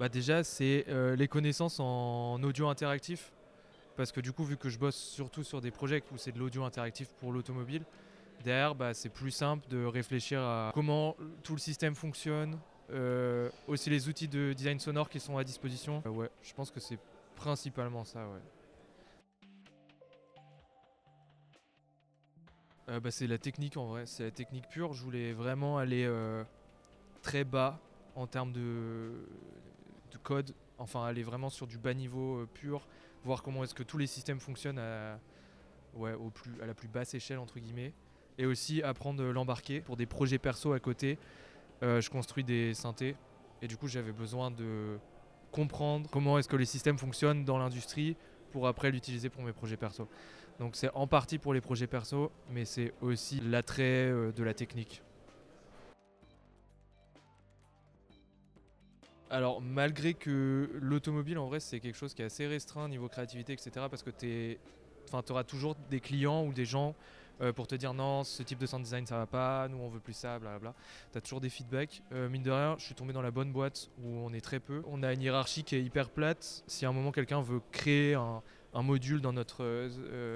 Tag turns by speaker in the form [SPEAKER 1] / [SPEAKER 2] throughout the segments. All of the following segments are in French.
[SPEAKER 1] Bah déjà, c'est les connaissances en audio interactif. Parce que du coup, vu que je bosse surtout sur des projets où c'est de l'audio interactif pour l'automobile, derrière, bah, c'est plus simple de réfléchir à comment tout le système fonctionne, aussi les outils de design sonore qui sont à disposition. Ouais, je pense que c'est principalement ça, ouais. Bah, c'est la technique en vrai, c'est la technique pure. Je voulais vraiment aller très bas en termes de code, enfin aller vraiment sur du bas niveau pur, voir comment est-ce que tous les systèmes fonctionnent ouais, à la plus basse échelle entre guillemets. Et aussi apprendre l'embarquer pour des projets perso à côté. Je construis des synthés et du coup j'avais besoin de comprendre comment est-ce que les systèmes fonctionnent dans l'industrie pour après l'utiliser pour mes projets perso. Donc c'est en partie pour les projets perso, mais c'est aussi l'attrait de la technique. Alors malgré que l'automobile en vrai c'est quelque chose qui est assez restreint niveau créativité etc parce que tu auras toujours des clients ou des gens pour te dire non ce type de sound design ça va pas, nous on veut plus ça, blablabla. Tu as toujours des feedbacks. Mine de rien je suis tombé dans la bonne boîte où on est très peu. On a une hiérarchie qui est hyper plate. Si à un moment quelqu'un veut créer un module dans notre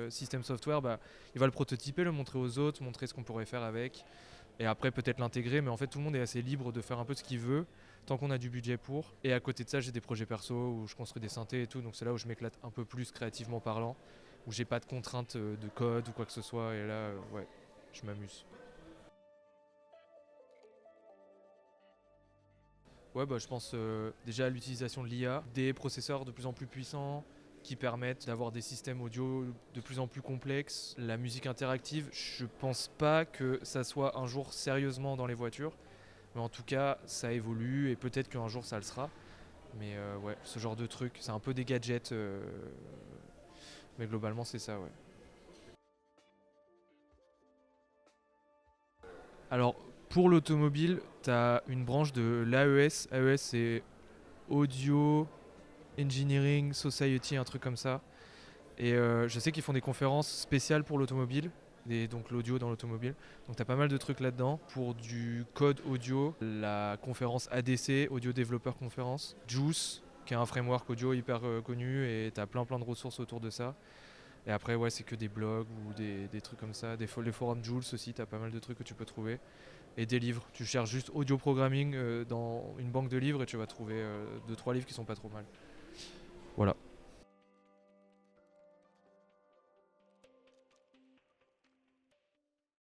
[SPEAKER 1] système software, bah, il va le prototyper, le montrer aux autres, montrer ce qu'on pourrait faire avec. Et après peut-être l'intégrer, mais en fait tout le monde est assez libre de faire un peu ce qu'il veut tant qu'on a du budget pour. Et à côté de ça j'ai des projets perso où je construis des synthés et tout, donc c'est là où je m'éclate un peu plus créativement parlant, où j'ai pas de contraintes de code ou quoi que ce soit, et là ouais, je m'amuse. Ouais bah je pense déjà à l'utilisation de l'IA, des processeurs de plus en plus puissants qui permettent d'avoir des systèmes audio de plus en plus complexes. La musique interactive, je pense pas que ça soit un jour sérieusement dans les voitures. Mais en tout cas, ça évolue et peut-être qu'un jour ça le sera. Mais ouais, ce genre de truc, c'est un peu des gadgets. Mais globalement, c'est ça, ouais. Alors, pour l'automobile, tu as une branche de l'AES. AES, c'est Audio Engineering Society, un truc comme ça. Et je sais qu'ils font des conférences spéciales pour l'automobile, donc l'audio dans l'automobile. Donc tu as pas mal de trucs là-dedans. Pour du code audio, la conférence ADC, Audio Developer Conference, Juice, qui est un framework audio hyper connu, et tu as plein de ressources autour de ça. Et après, ouais, c'est que des blogs ou des trucs comme ça. Les forums Jules aussi, tu as pas mal de trucs que tu peux trouver. Et des livres. Tu cherches juste audio programming dans une banque de livres et tu vas trouver 2-3 livres qui sont pas trop mal.